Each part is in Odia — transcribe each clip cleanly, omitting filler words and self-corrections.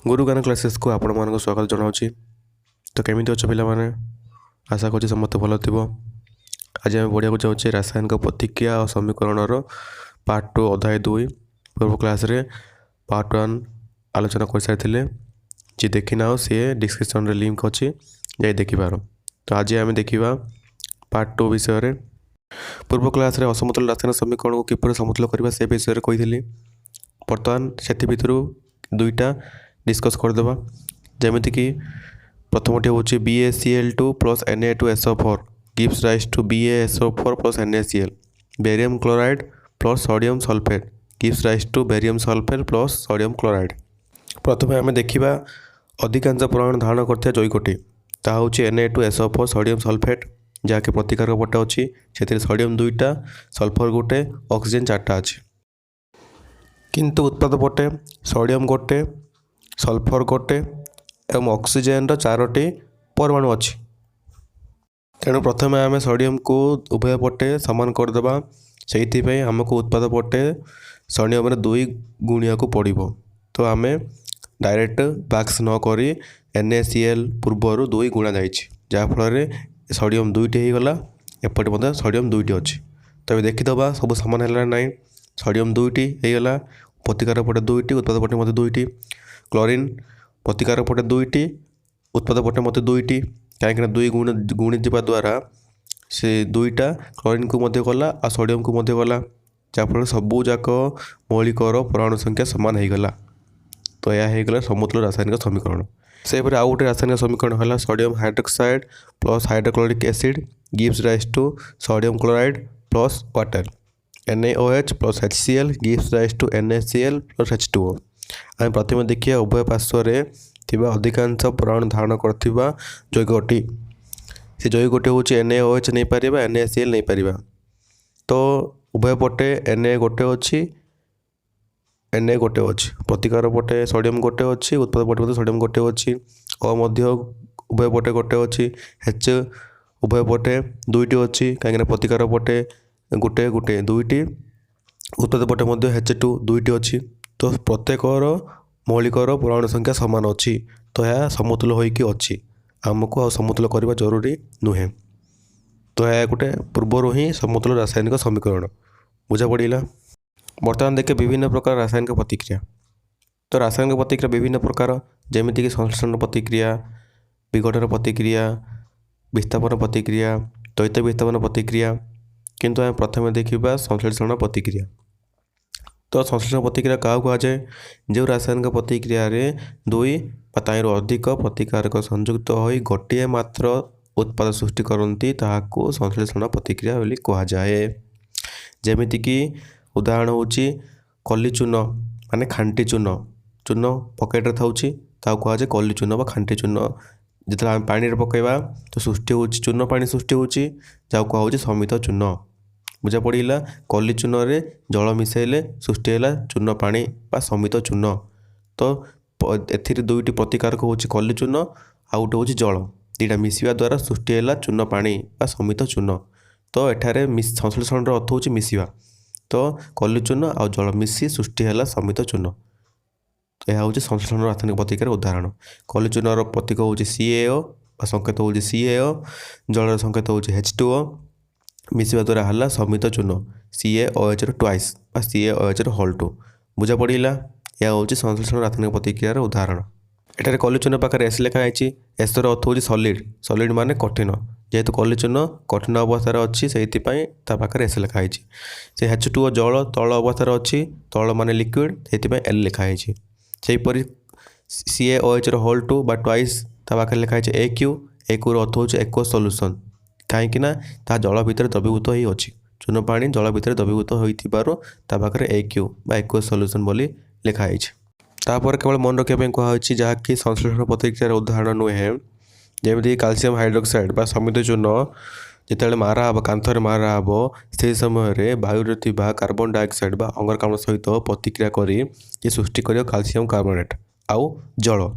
गुरु ज्ञान क्लासेस को आपण मानक स्वागत जनावि। तो केमी अच्छे पे आशा कर समस्त भल थी। आज आम पढ़ा चाहूँगे रासायनिक प्रतिक्रिया और समीकरण पार्ट 2 अध्याय 2 पूर्व क्लास रे पार्ट 1 आलोचना कर सारी। जी देखी ना सी डिस्क्रिप्शन रे लिंक अच्छी जाए देखिपार। तो आज आम देखा पार्ट 2 विषय। पूर्व क्लास रे असमतुल रासायनिक समीकरण को किपर समतुल करवा से विषय कही। बर्तमान से भितर दुईटा डिस्कस करदे जमीक प्रथमटी हूँ BaCl2 + Na2SO4 gives rise to BaSO4 + NaCl। Barium chloride plus sodium sulphate gives rise to barium sulphate plus sodium chloride. प्रथम आम देखा अधिकांश परिमाण धारण करता जैकटी ता हूँ Na2SO4 सोडियम सल्फेट जहाँकि प्रतिकारक पटे अच्छी से सोडियम 2टा सल्फर गोटे ऑक्सीजन 4टा अच्छी। किंतु उत्पाद पटे सोडियम गोटे सल्फर गोटे एवं ऑक्सीजन 4टी परमाणु अच्छी। तेणु प्रथम आम सोडियम को उभय पटे सामान करदे से आमको उत्पाद पटे सोडियम 2 गुणिया को पड़ो। तो आम डायरेक्ट बाक्स न करी NaCl पूर्वर 2 गुणा जहाँफल सोडियम 2टी होगला एपटे सोडियम 2टी अच्छी। तो देखीदे सब सामान है ना सोडियम 2टी होगला प्रतिकारक पटे 2टी उत्पाद पटे मत 2टी। क्लोरीन प्रतिकारक पटे 2टी उत्पाद पटे मत 2टी कहीं 2 गुणी जा द्वारा से 2टा क्लोरीन को गला आ सोडियम को गला जहाँफल सबूक मौलिकर परमाणु संख्या सामान होगला। तो यह होगला समतुल रासायनिक समीकरण। सेपरि आउ गोटे रासायनिक समीकरण है sodium hydroxide plus hydrochloric acid gives rise to sodium chloride plus water. NaOH + HCl gives rise to NaCl + H2O। आम प्रथम देखिए उभय पार्श्व अधिकांश परमाणु धारण करथिबा जैकटी से जैकटी हूँ NaOH नहीं पार NaCl नहीं पार। तो उभय पटे Na गोटे अच्छी Na गोटे अच्छी प्रतिकार पटे सोडियम गोटे अच्छी उत्पाद पटे सोडियम गोटे अच्छी उभय पटे गोटे अच्छी H उभय पटे 2टी अच्छी कहीं प्रतिकार पटे गोटे गोटे 2टी उत्पाद पटे H2 2टी अच्छी। तो प्रत्येकर मौलिकर परमाणु संख्या सामान अच्छी। तो यह समतुल होइकी अच्छी आमको समतुल करने जरूरी नुहे। तो यह गोटे पूर्वर ही समतुल रासायनिक समीकरण बुझा पड़ा। बर्तमान देखे विभिन्न प्रकार रासायनिक प्रतिक्रिया। तो रासायनिक प्रतिक्रिया विभिन्न प्रकार जमीक संश्लेषण प्रतिक्रिया विघटन प्रतिक्रिया विस्थापन प्रतिक्रिया द्वैत विस्थापन प्रतिक्रिया। किंतु आम प्रथम देखा संश्लेषण प्रतिक्रिया। तो संश्लेषण प्रतिक्रिया क्या कहुए जो रासायनिक प्रतिक्रिया रे 2 ताईर अधिक प्रतिकारक संयुक्त हो गोटे मात्र उत्पाद सृष्टि करती ताकू संश्लेषण प्रतिक्रिया बोली कहुए। जमीक उदाहरण हूँ कली चून माने खांटी चून चून पकेट्रे था कहुए कली चून खांटी चून जो आम पानी पकईवा तो सृष्टि हो चून पानी सृष्टि हो कहुए समित चून बुझा पड़ा। कली चून रे जल मिसेले सृष्टि है चून पानी बा समित चून। तो एथिरे 2टी प्रतिकारक हूँ कली चून आउ गोटे हूँ जल दीटा मिसवा द्वारा सृष्टि है चून पानी बा समित चून। तो एठारे संश्लेषण अर्थ हूँ मिसवा। तो कली चून आउ जल मिसी सृष्टि है समित चून। तो यह हूँ संश्लेषण रासायनिक प्रतिक्रिया उदाहरण। कली चूनर प्रतीक हूँ CaO संकेत हूँ CaO जलर संकेत हूँ H2O मिसवा द्वारा हला समित चून CaOH ट्वाइस CaOH होल 2 बुझा पड़ा। यह हूँ संश्लेषण रासायनिक प्रतिक्रियार उदाहरण। एठारे कली चून पाखे S लिखाई एस अर्थ हूँ सॉलिड सॉलिड माने कठिन जेहेतु कली चून कठिन अवस्थार अच्छी से पाखे S लिखाई से H2O जल तल अवस्थार अच्छी तल माने लिक्विड से L लिखाई सेहीपरि CaOH होल 2 बा ट्वाइस पाखे लिखाई AQ अर्थ हूँ एक्व सॉल्यूशन कहीं जल भितर द्रवीभूत हो अच्छी चून पानी जल भितर द्रवीभूत होते AQ बा एक्व सॉल्यूशन बोली लिखाई। तापर केवल मन रखा कहुई जहाँकि संश्लेषण प्रतिक्रियार उदाहरण नुहे जमीक कैल्शियम हाइड्रोक्साइड बा समित चून जिते मारा हम कांथर मारा हम से समय वायु कार्बन डाइऑक्साइड बा अंगारकाम्ल सहित प्रतिक्रिया करी सृष्टि कर कैल्शियम कार्बोनेट आउ जल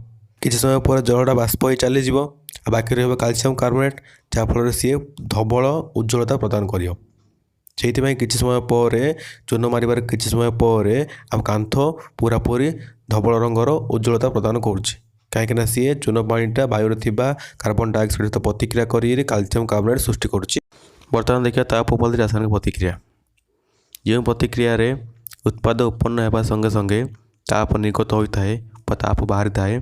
किसी समय पर जलटा बाष्प हो चलीज बाकी रहा कैल्शियम कार्बोनेट जहाँफल सी धवल उज्ज्वलता प्रदान कर से किसी समय पर चून मार किसी समय पर आम कांथ पूरापूरी ଧବଳ ରଙ୍ଗର ଉଜ୍ଜଳତା ପ୍ରଦାନ କରୁଛି କାହିଁକିନା ସିଏ ଚୂନ ପାଣିଟା ବାୟୁରେ ଥିବା କାର୍ବନ ଡାଇଅକ୍ସାଇଡ୍ ସହିତ ପ୍ରତିକ୍ରିୟା କରି କାଲସିୟମ କାର୍ବୋନେଟ୍ ସୃଷ୍ଟି କରୁଛି। ବର୍ତ୍ତମାନ ଦେଖିବା ତାପ ଉପାଧି ରାସାୟନିକ ପ୍ରତିକ୍ରିୟା। ଯେଉଁ ପ୍ରତିକ୍ରିୟାରେ ଉତ୍ପାଦ ଉତ୍ପନ୍ନ ହେବା ସଙ୍ଗେ ସଙ୍ଗେ ତାପ ନିର୍ଗତ ହୋଇଥାଏ ବା ତାପ ବାହାରିଥାଏ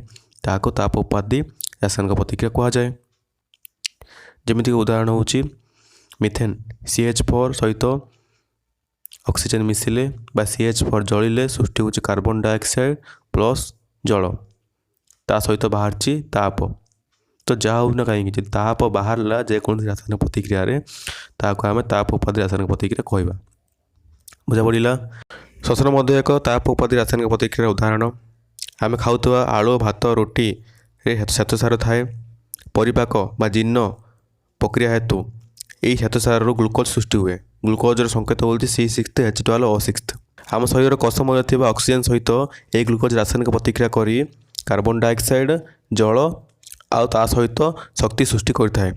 ତାହାକୁ ତାପ ଉପାଧି ରାସାୟନିକ ପ୍ରତିକ୍ରିୟା କୁହାଯାଏ। ଯେମିତିକି ଉଦାହରଣ ହେଉଛି ମିଥେନ୍ CH4 ସହିତ ଅକ୍ସିଜେନ୍ ମିଶିଲେ ବା CH4 ଜଳିଲେ ସୃଷ୍ଟି ହେଉଛି କାର୍ବନ ଡାଇଅକ୍ସାଇଡ୍ ପ୍ଲସ୍ ଜଳ, ତା ସହିତ ବାହାରିଛି ତାପ। ତ ଯାହା ହେଉ ନା କାହିଁକି ଯଦି ତାପ ବାହାରିଲା ଯେକୌଣସି ରାସାୟନିକ ପ୍ରତିକ୍ରିୟାରେ ତାହାକୁ ଆମେ ତାପ ଉପାଧି ରାସାୟନିକ ପ୍ରତିକ୍ରିୟା କହିବା। ବୁଝା ପଡ଼ିଲା। ଶ୍ୱସନ ମଧ୍ୟ ଏକ ତାପ ଉପାଧି ରାସାୟନିକ ପ୍ରତିକ୍ରିୟାର ଉଦାହରଣ। ଆମେ ଖାଉଥିବା ଆଳୁ ଭାତ ରୁଟିରେ ଶ୍ଵେତସାର ଥାଏ। ପରିପାକ ବା ଜୀର୍ଣ୍ଣ ପ୍ରକ୍ରିୟା ହେତୁ ଏହି ଶ୍ଵେତସାରରୁ ଗ୍ଲୁକୋଜ୍ ସୃଷ୍ଟି ହୁଏ। ଗ୍ଲୁକୋଜର ସଂକେତ ହେଉଛି C6H12O6। ଆମ ଶରୀରର କୋଷ ମଧ୍ୟରେ ଥିବା ଅକ୍ସିଜେନ୍ ସହିତ ଏହି ଗ୍ଲୁକୋଜ୍ ରାସାୟନିକ ପ୍ରତିକ୍ରିୟା କରି କାର୍ବନ ଡାଇଅକ୍ସାଇଡ୍ ଜଳ ଆଉ ତା ସହିତ ଶକ୍ତି ସୃଷ୍ଟି କରିଥାଏ।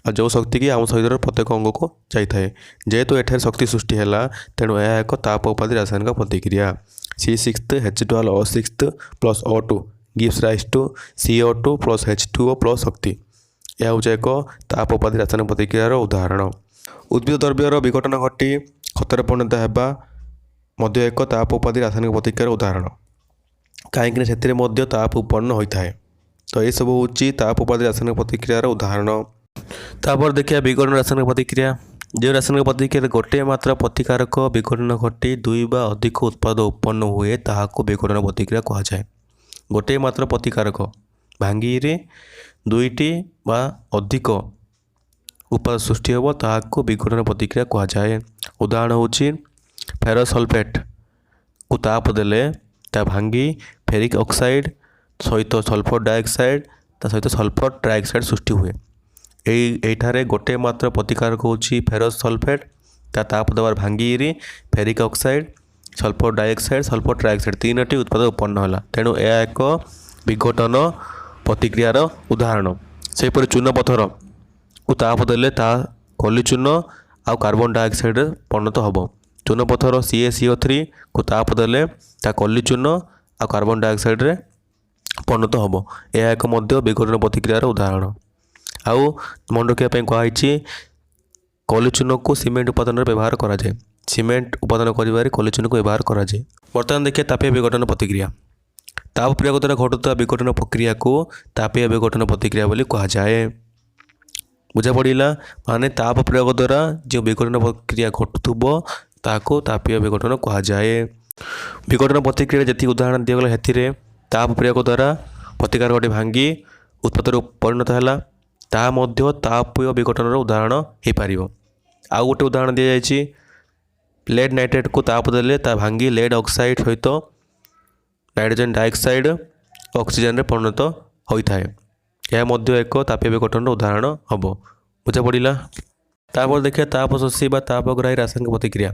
ଆଉ ଯେଉଁ ଶକ୍ତି କି ଆମ ଶରୀରର ପ୍ରତ୍ୟେକ ଅଙ୍ଗକୁ ଯାଇଥାଏ। ଯେହେତୁ ଏଠାରେ ଶକ୍ତି ସୃଷ୍ଟି ହେଲା ତେଣୁ ଏହା ଏକ ତାପ ଉପାଧି ରାସାୟନିକ ପ୍ରତିକ୍ରିୟା। C6H12O6 plus O2 gives rise to CO2 plus H2O plus ଶକ୍ତି। ଏହା ହେଉଛି ଏକ ତାପ ଉପାଧି ରାସାୟନିକ ପ୍ରତିକ୍ରିୟାର ଉଦାହରଣ। ଉଦ୍ଭିଦ ଦ୍ରବ୍ୟର ବିଘଟନ ଘଟି ଖତରେ ପରିଣତ ହେବା ମଧ୍ୟ ଏକ ତାପ ଉପାଧି ରାସାୟନିକ ପ୍ରତିକ୍ରିୟାର ଉଦାହରଣ କାହିଁକିନା ସେଥିରେ ମଧ୍ୟ ତାପ ଉତ୍ପନ୍ନ ହୋଇଥାଏ। ତ ଏସବୁ ହେଉଛି ତାପ ଉପାଧି ରାସାୟନିକ ପ୍ରତିକ୍ରିୟାର ଉଦାହରଣ। ତାପରେ ଦେଖିବା ବିଘଟନ ରାସାୟନିକ ପ୍ରତିକ୍ରିୟା। ଯେଉଁ ରାସାୟନିକ ପ୍ରତିକ୍ରିୟାରେ ଗୋଟିଏ ମାତ୍ର ପ୍ରତିକାରକ ବିଘଟନ ଘଟି ଦୁଇ ବା ଅଧିକ ଉତ୍ପାଦ ଉତ୍ପନ୍ନ ହୁଏ ତାହାକୁ ବିଘଟନ ପ୍ରତିକ୍ରିୟା କୁହାଯାଏ। ଗୋଟିଏ ମାତ୍ର ପ୍ରତିକାରକ ଭାଙ୍ଗିରେ ଦୁଇଟି ବା ଅଧିକ ଉତ୍ପାଦ ସୃଷ୍ଟି ହେବ ତାହାକୁ ବିଘଟନ ପ୍ରତିକ୍ରିୟା କୁହାଯାଏ। ଉଦାହରଣ ହେଉଛି ଫେରସ୍ ସଲଫେଟ୍କୁ ତାପ ଦେଲେ ତା ଭାଙ୍ଗି ଫେରିକ୍ ଅକ୍ସାଇଡ୍ ସହିତ ସଲଫର ଡାଇଅକ୍ସାଇଡ୍ ତା ସହିତ ସଲଫର ଟ୍ରାଇଅକ୍ସାଇଡ୍ ସୃଷ୍ଟି ହୁଏ। ଏଇଠାରେ ଗୋଟିଏ ମାତ୍ର ପ୍ରତିକାରକ ହେଉଛି ଫେରସ୍ ସଲଫେଟ୍। ତା ତାପ ଦେବାର ଭାଙ୍ଗିରି ferric oxide sulphur dioxide sulphur trioxide ତିନୋଟି ଉତ୍ପାଦ ଉତ୍ପନ୍ନ ହେଲା। ତେଣୁ ଏହା ଏକ ବିଘଟନ ପ୍ରତିକ୍ରିୟାର ଉଦାହରଣ। ସେହିପରି ଚୂନ ପଥରକୁ ତାପ ଦେଲେ ତାହା କଲି ଚୂନ ଆଉ କାର୍ବନ ଡାଇଅକ୍ସାଇଡ୍ରେ ପରିଣତ ହେବ। ଚୂନ ପଥର CaCO3କୁ ତାପ ଦେଲେ ତା କଲି ଚୂନ ଆଉ କାର୍ବନ ଡାଇଅକ୍ସାଇଡ୍ରେ ପରିଣତ ହେବ। ଏହା ଏକ ମଧ୍ୟ ବିଘଟନ ପ୍ରତିକ୍ରିୟାର ଉଦାହରଣ। ଆଉ ମନେ ରଖିବା ପାଇଁ କୁହାଯାଇଛି କଲି ଚୂନକୁ ସିମେଣ୍ଟ ଉପାଦାନରେ ବ୍ୟବହାର କରାଯାଏ। ସିମେଣ୍ଟ ଉପାଦାନ କରିବାରେ କଲି ଚୂନକୁ ବ୍ୟବହାର କରାଯାଏ। ବର୍ତ୍ତମାନ ଦେଖିବା ତାପୀୟ ବିଘଟନ ପ୍ରତିକ୍ରିୟା। ତାପ ପ୍ରୟୋଗ ଦ୍ୱାରା ଘଟୁଥିବା ବିଘଟନ ପ୍ରକ୍ରିୟାକୁ ତାପୀୟ ବିଘଟନ ପ୍ରତିକ୍ରିୟା ବୋଲି କୁହାଯାଏ। ବୁଝା ପଡ଼ିଲା। ମାନେ ତାପ ପ୍ରୟୋଗ ଦ୍ୱାରା ଯେଉଁ ବିଘଟନ ପ୍ରକ୍ରିୟା ଘଟୁଥିବ ତାହାକୁ ତାପୀୟ ବିଘଟନ କୁହାଯାଏ। ବିଘଟନ ପ୍ରତିକ୍ରିୟାରେ ଯେତିକି ଉଦାହରଣ ଦିଆଗଲା ସେଥିରେ ତାପ ପ୍ରୟୋଗ ଦ୍ୱାରା ପ୍ରତିକାରକଟି ଭାଙ୍ଗି ଉତ୍ପାଦରେ ପରିଣତ ହେଲା ତାହା ମଧ୍ୟ ତାପୀୟ ବିଘଟନର ଉଦାହରଣ ହୋଇପାରିବ। ଆଉ ଗୋଟେ ଉଦାହରଣ ଦିଆଯାଇଛି ଲେଡ୍ ନାଇଟ୍ରେଟ୍କୁ ତାପ ଦେଲେ ତା ଭାଙ୍ଗି ଲେଡ୍ ଅକ୍ସାଇଡ୍ ସହିତ ନାଇଟ୍ରୋଜେନ୍ ଡାଇଅକ୍ସାଇଡ୍ ଅକ୍ସିଜେନ୍ରେ ପରିଣତ ହୋଇଥାଏ। ଏହା ମଧ୍ୟ ଏକ ତାପୀୟ ବିଘଟନର ଉଦାହରଣ ହେବ। ବୁଝା ପଡ଼ିଲା। ତାପରେ ଦେଖିବା ତାପ ଶୋଷୀ ବା ତାପଗ୍ରାହୀ ରାସାୟନିକ ପ୍ରତିକ୍ରିୟା।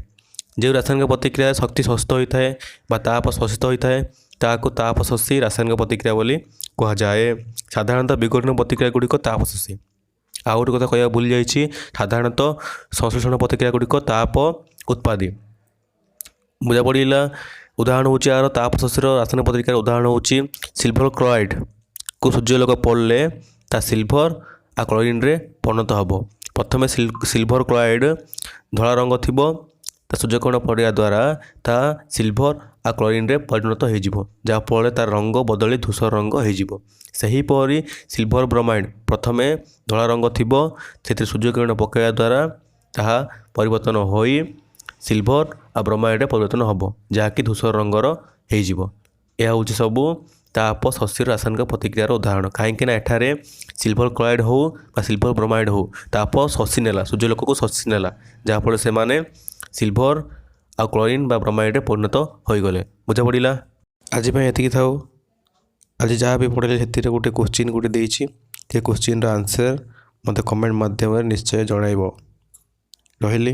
ଯେଉଁ ରାସାୟନିକ ପ୍ରତିକ୍ରିୟାରେ ଶକ୍ତି ଶୋଷିତ ହୋଇଥାଏ ବା ତାପ ଶୋଷିତ ହୋଇଥାଏ ତାହାକୁ ତାପ ଶୋଷୀ ରାସାୟନିକ ପ୍ରତିକ୍ରିୟା ବୋଲି କୁହାଯାଏ। ସାଧାରଣତଃ ବିଘଟନ ପ୍ରତିକ୍ରିୟା ଗୁଡ଼ିକ ତାପ ଶୋଷୀ। ଆଉ ଗୋଟେ କଥା କହିବାକୁ ଭୁଲି ଯାଇଛି ସାଧାରଣତଃ ସଂଶ୍ଳେଷଣ ପ୍ରତିକ୍ରିୟା ଗୁଡ଼ିକ ତାପ ଉତ୍ପାଦୀ। ବୁଝା ପଡ଼ିଲା। ଉଦାହରଣ ହେଉଛି ଏହାର ତାପ ଶୋଷୀର ରାସାୟନିକ ପ୍ରତିକ୍ରିୟାର ଉଦାହରଣ ହେଉଛି ସିଲଭର କ୍ଲୋରାଇଡ଼୍କୁ ସୂର୍ଯ୍ୟାଲୋକ ପଡ଼ିଲେ ତା ସିଲଭର ଆଉ କ୍ଲୋରିନ୍ରେ ପରିଣତ ହେବ। ପ୍ରଥମେ ସିଲଭର କ୍ଲୋରାଇଡ଼୍ ଧଳା ରଙ୍ଗ ଥିବ ତା ସୂର୍ଯ୍ୟକିରଣ ପଡ଼ିବା ଦ୍ୱାରା ତା ସିଲଭର ଆଉ କ୍ଲୋରିନ୍ରେ ପରିଣତ ହୋଇଯିବ ଯାହାଫଳରେ ତାର ରଙ୍ଗ ବଦଳି ଧୂସର ରଙ୍ଗ ହୋଇଯିବ। ସେହିପରି ସିଲଭର ବ୍ରୋମାଇଡ଼୍ ପ୍ରଥମେ ଧଳା ରଙ୍ଗ ଥିବ ସେଥିରେ ସୂର୍ଯ୍ୟକିରଣ ପକାଇବା ଦ୍ୱାରା ତାହା ପରିବର୍ତ୍ତନ ହୋଇ ସିଲଭର ଆଉ ବ୍ରୋମାଇଡ଼୍ରେ ପରିବର୍ତ୍ତନ ହେବ ଯାହାକି ଧୂସର ରଙ୍ଗର ହୋଇଯିବ। ଏହା ହେଉଛି ସବୁ ତାପ ଶୋଷୀର ରାସାୟନିକ ପ୍ରତିକ୍ରିୟାର ଉଦାହରଣ କାହିଁକିନା ଏଠାରେ ସିଲଭର କ୍ଲୋରାଇଡ଼୍ ହେଉ ବା ସିଲଭର ବ୍ରୋମାଇଡ଼୍ ହେଉ ତାପ ଶୋଷି ନେଲା ସୂର୍ଯ୍ୟଲୋକକୁ ଶୋଷି ନେଲା ଯାହାଫଳରେ ସେମାନେ ସିଲଭର ଆଉ କ୍ଲୋରିନ୍ ବା ବ୍ରୋମାଇଡ଼୍ରେ ପରିଣତ ହୋଇଗଲେ। ବୁଝା ପଡ଼ିଲା। ଆଜି ପାଇଁ ଏତିକି ଥାଉ। ଆଜି ଯାହା ବି ପଢ଼ିଲେ ସେଥିରେ ଗୋଟେ କୋଶ୍ଚିନ୍ ଗୋଟେ ଦେଇଛି ସେ କୋଶ୍ଚିନ୍ର ଆନ୍ସର୍ ମୋତେ କମେଣ୍ଟ ମାଧ୍ୟମରେ ନିଶ୍ଚୟ ଜଣାଇବ। ରହିଲି।